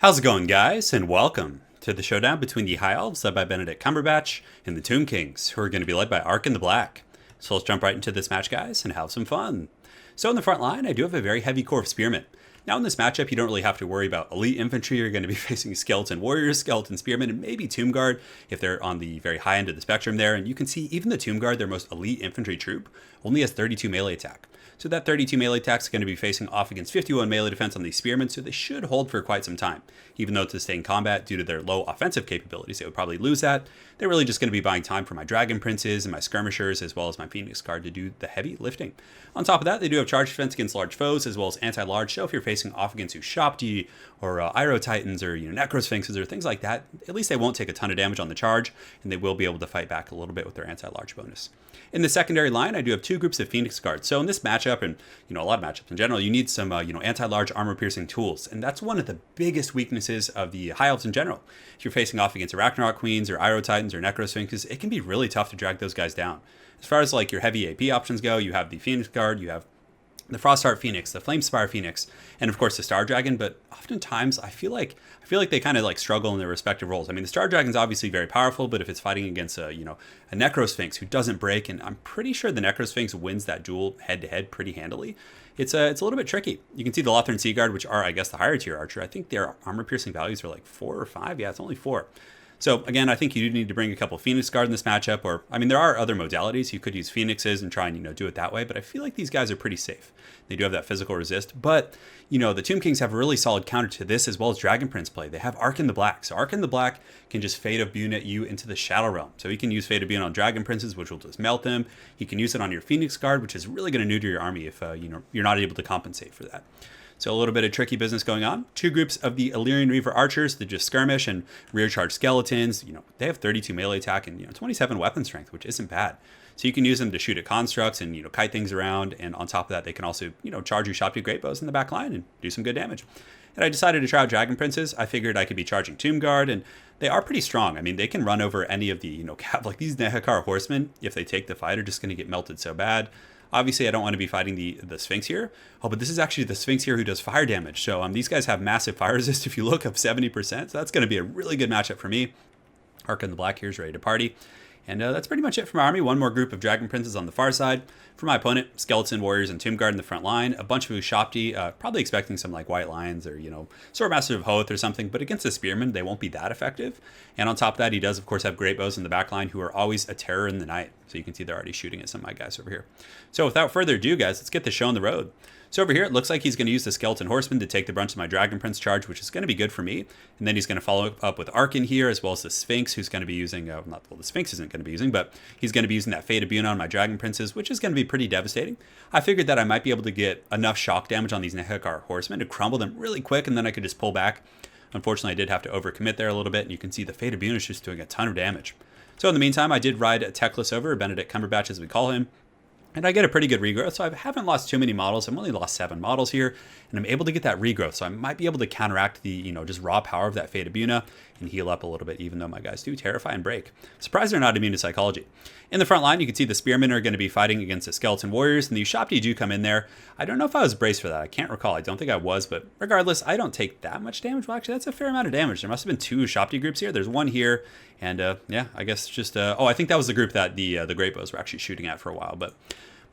How's it going, guys? And welcome to the showdown between the High Elves, led by Benedict Cumberbatch, and the Tomb Kings, who are going to be led by Ark in the Black. So let's jump right into this match, guys, and have some fun. So in the front line, I do have a very heavy core of spearmen. Now in this matchup, you don't really have to worry about elite infantry. You're going to be facing skeleton warriors, skeleton spearmen, and maybe tomb guard if they're on the very high end of the spectrum there. And you can see even the tomb guard, their most elite infantry troop, only has 32 melee attack. So that 32 melee attack is going to be facing off against 51 melee defense on these spearmen, so they should hold for quite some time. Even though to stay in combat, due to their low offensive capabilities, they would probably lose that. They're really just going to be buying time for my dragon princes and my skirmishers, as well as my phoenix guard to do the heavy lifting. On top of that, they do have charge defense against large foes, as well as anti-large. So if you're facing off against Ushapti or Iro Titans or Necrosphinxes or things like that, at least they won't take a ton of damage on the charge, and they will be able to fight back a little bit with their anti-large bonus. In the secondary line, I do have two groups of Phoenix guards. So in this matchup, and a lot of matchups in general, you need some anti-large armor-piercing tools, and that's one of the biggest weaknesses of the High Elves in general. If you're facing off against Ragnarok Queens or Iro Titans or Necrosphinxes, it can be really tough to drag those guys down. As far as like your heavy AP options go, you have the Phoenix Guard, you have the Frostheart Phoenix, the Flamespire Phoenix, and of course the Star Dragon. But oftentimes I feel like they kind of like struggle in their respective roles. I mean, the Star Dragon's obviously very powerful, but if it's fighting against a Necrosphinx who doesn't break, and I'm pretty sure the Necrosphinx wins that duel head to head pretty handily, it's a little bit tricky. You can see the Lothern Sea Guard, which are, I guess, the higher tier archer. I think their armor piercing values are like 4 or 5. Yeah, it's only 4. So again, I think you do need to bring a couple Phoenix Guard in this matchup, or I mean, there are other modalities. You could use Phoenixes and try and do it that way, but I feel like these guys are pretty safe. They do have that physical resist, but the Tomb Kings have a really solid counter to this, as well as Dragon Prince play. They have Ark in the Black, so Ark in the Black can just Fate of Bune at you into the Shadow Realm. So he can use Fate of Bune on Dragon Princes, which will just melt them. He can use it on your Phoenix Guard, which is really going to neuter your army if you're not able to compensate for that. So a little bit of tricky business going on. Two groups of the Illyrian Reaver archers that just skirmish and rear charge skeletons. They have 32 melee attack and 27 weapon strength, which isn't bad. So you can use them to shoot at constructs and kite things around. And on top of that, they can also charge Ushapti great bows in the back line and do some good damage. And I decided to try out Dragon Princes. I figured I could be charging Tomb Guard, and they are pretty strong. I mean, they can run over any of the like these Nehekar horsemen. If they take the fight, are just going to get melted so bad. Obviously, I don't want to be fighting the Sphinx here. Oh, but this is actually the Sphinx here who does fire damage. So these guys have massive fire resist, if you look, of 70%. So that's going to be a really good matchup for me. Ark in the Black here is ready to party. And that's pretty much it for my army. One more group of Dragon Princes on the far side. For my opponent, Skeleton Warriors and Tomb Guard in the front line. A bunch of Ushapti, probably expecting some like White Lions or, Swordmaster of Hoth or something. But against the Spearmen, they won't be that effective. And on top of that, he does, of course, have Great Bows in the back line who are always a terror in the night. So you can see they're already shooting at some of my guys over here. So without further ado, guys, let's get the show on the road. So over here, it looks like he's going to use the Skeleton Horseman to take the brunt of my Dragon Prince charge, which is going to be good for me. And then he's going to follow up with Ark in here, as well as the Sphinx, who's going to be using, the Sphinx isn't going to be using, but he's going to be using that Fate of Bune on my Dragon Princes, which is going to be pretty devastating. I figured that I might be able to get enough shock damage on these Nehekar horsemen to crumble them really quick, and then I could just pull back. Unfortunately, I did have to overcommit there a little bit, and you can see the Fate of Bune is just doing a ton of damage. So in the meantime, I did ride Teclis over, Benedict Cumberbatch as we call him, and I get a pretty good regrowth, so I haven't lost too many models. I've only lost 7 models here, and I'm able to get that regrowth, so I might be able to counteract the, just raw power of that Fate of Bune and heal up a little bit, even though my guys do terrify and break. Surprised they're not immune to psychology. In the front line, you can see the Spearmen are going to be fighting against the Skeleton Warriors, and the Ushapti do come in there. I don't know if I was braced for that. I can't recall. I don't think I was, but regardless, I don't take that much damage. Well, actually, that's a fair amount of damage. There must have been 2 Ushapti groups here. There's one here, and yeah, I guess just... I think that was the group that the Great Bows were actually shooting at for a while, but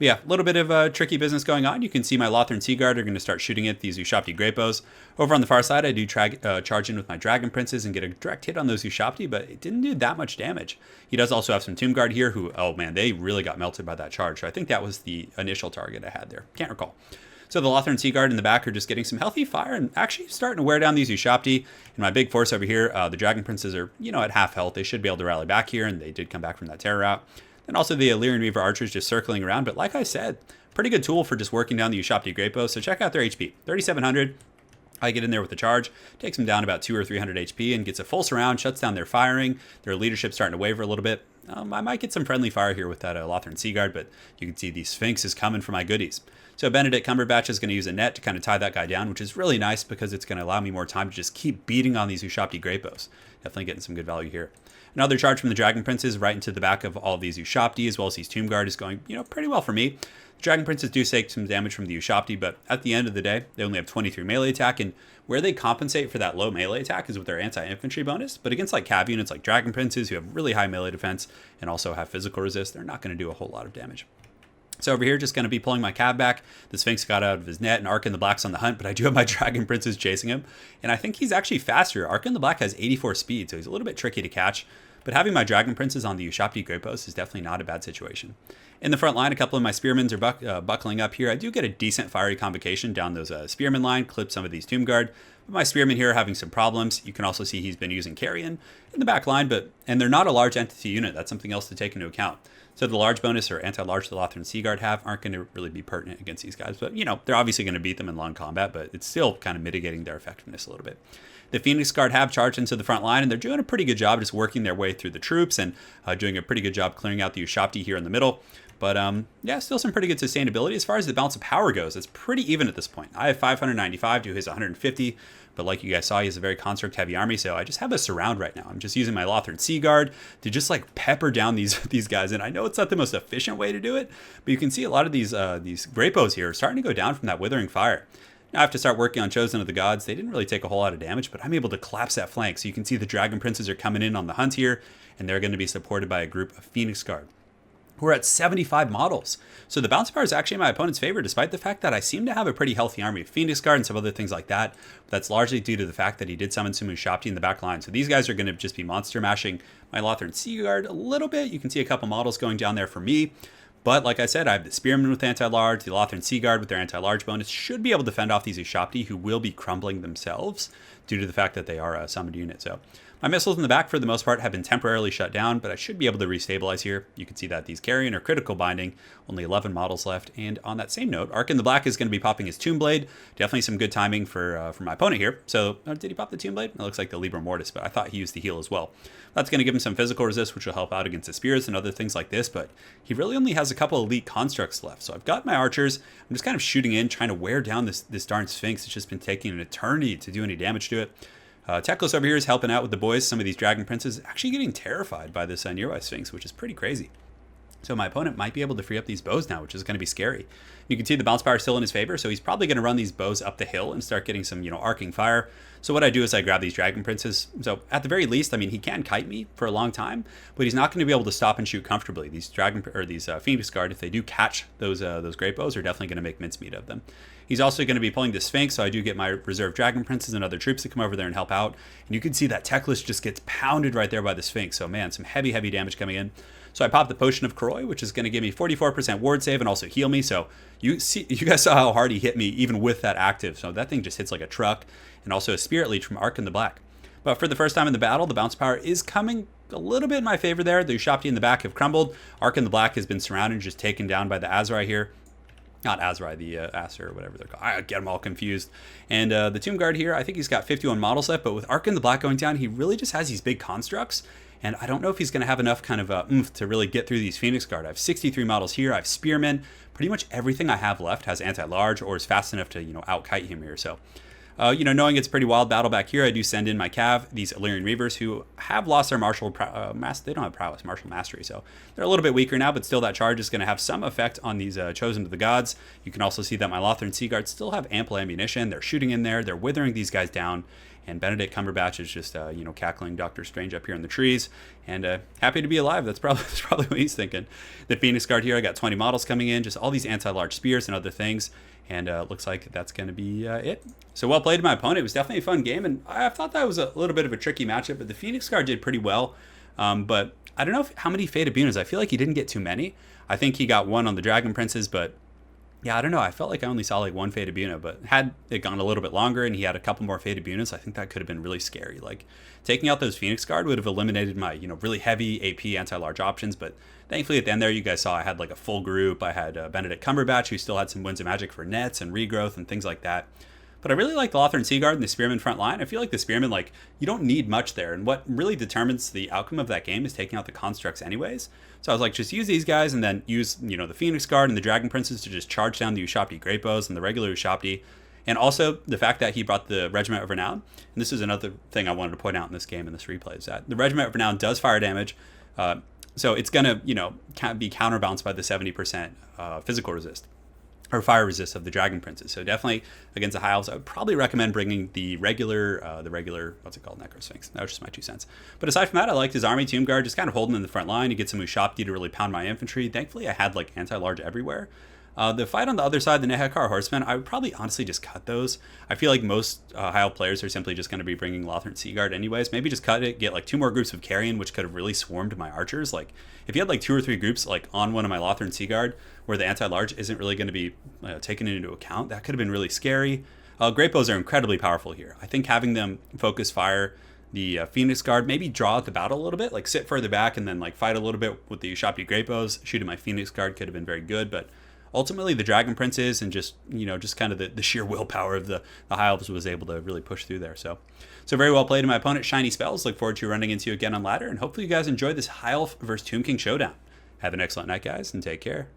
yeah, a little bit of tricky business going on. You can see my Lothern Sea Guard are going to start shooting at these Ushapti Great Bows. Over on the far side, I do charge in with my Dragon Princes and get a direct hit on those Ushapti, but it didn't do that much damage. He does also have some Tomb Guard here who, oh man, they really got melted by that charge. So I think that was the initial target I had there. Can't recall. So the Lothern Sea Guard in the back are just getting some healthy fire and actually starting to wear down these Ushapti. And my big force over here, the Dragon Princes are, at half health. They should be able to rally back here, and they did come back from that terror route. And also the Illyrian Reaver archers just circling around. But like I said, pretty good tool for just working down the Ushapti Great Bow. So check out their HP, 3,700. I get in there with the charge, takes them down about 200 or 300 HP and gets a full surround, shuts down their firing. Their leadership's starting to waver a little bit. I might get some friendly fire here with that Lothern Sea Guard, but you can see the Sphinx is coming for my goodies. So Benedict Cumberbatch is going to use a net to kind of tie that guy down, which is really nice because it's going to allow me more time to just keep beating on these Ushabti Great Bows. Definitely getting some good value here. Another charge from the Dragon Princes right into the back of all of these Ushabti, as well as these Tomb Guard is going, pretty well for me. The Dragon Princes do take some damage from the Ushabti, but at the end of the day, they only have 23 melee attack, and where they compensate for that low melee attack is with their anti-infantry bonus. But against like cav units like Dragon Princes, who have really high melee defense and also have physical resist, they're not going to do a whole lot of damage. So over here, just going to be pulling my cav back. The Sphinx got out of his net, and Arkin the Black's on the hunt, but I do have my Dragon Princes chasing him. And I think he's actually faster. Arkin the Black has 84 speed, so he's a little bit tricky to catch. But having my Dragon Princes on the Ushabti Great Bows is definitely not a bad situation. In the front line, a couple of my Spearmen are buckling up here. I do get a decent fiery convocation down those Spearman line, clip some of these Tomb Guard. But my Spearmen here are having some problems. You can also see he's been using Carrion in the back line, and they're not a large entity unit. That's something else to take into account. So the large bonus or anti-large the Lothran Sea Guard have aren't going to really be pertinent against these guys. But, they're obviously going to beat them in long combat, but it's still kind of mitigating their effectiveness a little bit. The Phoenix Guard have charged into the front line, and they're doing a pretty good job just working their way through the troops and doing a pretty good job clearing out the Ushabti here in the middle. But still some pretty good sustainability. As far as the balance of power goes, it's pretty even at this point. I have 595 to his 150, but like you guys saw, he has a very construct heavy army, so I just have a surround right now. I'm just using my Lothran Sea Guard to just like pepper down these guys, and I know it's not the most efficient way to do it, but you can see a lot of these Great Bows here are starting to go down from that Withering Fire. Now I have to start working on Chosen of the Gods. They didn't really take a whole lot of damage, but I'm able to collapse that flank. So you can see the Dragon Princes are coming in on the hunt here, and they're going to be supported by a group of Phoenix Guard. We're at 75 models. So the bounce power is actually in my opponent's favor, despite the fact that I seem to have a pretty healthy army of Phoenix Guard and some other things like that. That's largely due to the fact that he did summon some Ushabti in the back line. So these guys are going to just be monster mashing my Lothran Sea Guard a little bit. You can see a couple models going down there for me. But like I said, I have the Spearmen with anti-large, the Lothran Sea Guard with their anti-large bonus should be able to fend off these Ushabti, who will be crumbling themselves due to the fact that they are a summoned unit. So my missiles in the back, for the most part, have been temporarily shut down, but I should be able to restabilize here. You can see that these Carrion are critical binding, only 11 models left. And on that same note, Arkin the Black is going to be popping his Tomb Blade. Definitely some good timing for my opponent here. So did he pop the Tomb Blade? It looks like the Libra Mortis, but I thought he used the heal as well. That's going to give him some physical resist, which will help out against the Spears and other things like this, but he really only has a couple elite constructs left. So I've got my archers. I'm just kind of shooting in, trying to wear down this darn Sphinx. It's just been taking an eternity to do any damage to it. Teclis over here is helping out with the boys. Some of these Dragon Princes actually getting terrified by this nearby Sphinx, which is pretty crazy. So my opponent might be able to free up these bows now, which is going to be scary. You can see the bounce power still in his favor, so he's probably going to run these bows up the hill and start getting some, arcing fire. So what I do is I grab these Dragon Princes. So at the very least, I mean, he can kite me for a long time, but he's not going to be able to stop and shoot comfortably. These Phoenix Guard, if they do catch those Great Bows, are definitely going to make mincemeat of them. He's also going to be pulling the Sphinx, so I do get my reserve Dragon Princes and other troops to come over there and help out. And you can see that Teclis just gets pounded right there by the Sphinx. So man, some heavy damage coming in. So I popped the Potion of Koroi, which is going to give me 44% ward save and also heal me. So you guys saw how hard he hit me even with that active. So that thing just hits like a truck. And also a Spirit Leech from Arkin the Black. But for the first time in the battle, the bounce power is coming a little bit in my favor there. The Ushabti in the back have crumbled. Arkin the Black has been surrounded and just taken down by the Azrai here. Not Azrai, the Aser or whatever they're called. I get them all confused. And the Tomb Guard here, I think he's got 51 models left. But with Arkin the Black going down, he really just has these big constructs. And I don't know if he's going to have enough kind of oomph to really get through these Phoenix Guard. I have 63 models here. I have Spearmen. Pretty much everything I have left has anti-large or is fast enough to, out-kite him here. So, knowing it's a pretty wild battle back here, I do send in my Cav, these Illyrian Reavers, who have lost their martial they don't have prowess, martial mastery. So they're a little bit weaker now, but still that charge is going to have some effect on these Chosen of the Gods. You can also see that my Lothran Sea Guards still have ample ammunition. They're shooting in there. They're withering these guys down. And Benedict Cumberbatch is just, cackling Doctor Strange up here in the trees. And happy to be alive. That's probably what he's thinking. The Phoenix Guard here, I got 20 models coming in. Just all these anti-large spears and other things. And looks like that's going to be it. So well played to my opponent. It was definitely a fun game. And I thought that was a little bit of a tricky matchup. But the Phoenix Guard did pretty well. But I don't know how many Fate Abunas. I feel like he didn't get too many. I think he got one on the Dragon Princes, but yeah, I don't know. I felt like I only saw like one Fate Abuna, but had it gone a little bit longer and he had a couple more Fate Abunas, I think that could have been really scary. Like taking out those Phoenix Guard would have eliminated my, really heavy AP anti-large options. But thankfully at the end there, you guys saw I had like a full group. I had Benedict Cumberbatch, who still had some Winds of Magic for nets and regrowth and things like that. But I really like the Lothern Seaguard and the Spearman front line. I feel like the Spearman, like, you don't need much there. And what really determines the outcome of that game is taking out the constructs anyways. So I was like, just use these guys and then use, the Phoenix Guard and the Dragon Princes to just charge down the Ushabti Great Bows and the regular Ushabti. And also the fact that he brought the Regiment of Renown. And this is another thing I wanted to point out in this game, in this replay, is that the Regiment of Renown does fire damage. So it's going to, be counterbalanced by the 70% physical resist or fire resist of the Dragon Princes. So definitely against the High Elves, I would probably recommend bringing the regular, what's it called, Necrosphinx. That was just my 2 cents. But aside from that, I liked his army Tomb Guard, just kind of holding in the front line. You get some Ushabti to really pound my infantry. Thankfully, I had like anti-large everywhere. The fight on the other side, the Nehekar Horsemen, I would probably honestly just cut those. I feel like most High Elf players are simply just going to be bringing Lothern Seaguard anyways. Maybe just cut it, get like 2 more groups of Carrion, which could have really swarmed my archers. Like, if you had like 2 or 3 groups like on one of my Lothern Seaguard, where the anti-large isn't really going to be taken into account, that could have been really scary. Great Bows are incredibly powerful here. I think having them focus fire the Phoenix Guard, maybe draw out the battle a little bit, like sit further back and then like fight a little bit with the Ushabti Great Bows. Shooting my Phoenix Guard could have been very good, but ultimately the Dragon Princes and just kind of the sheer willpower of the High Elves was able to really push through there. So very well played to my opponent, Shiny Spells. Look forward to running into you again on ladder, and hopefully you guys enjoy this High Elf versus Tomb King showdown. Have an excellent night, guys, and take care.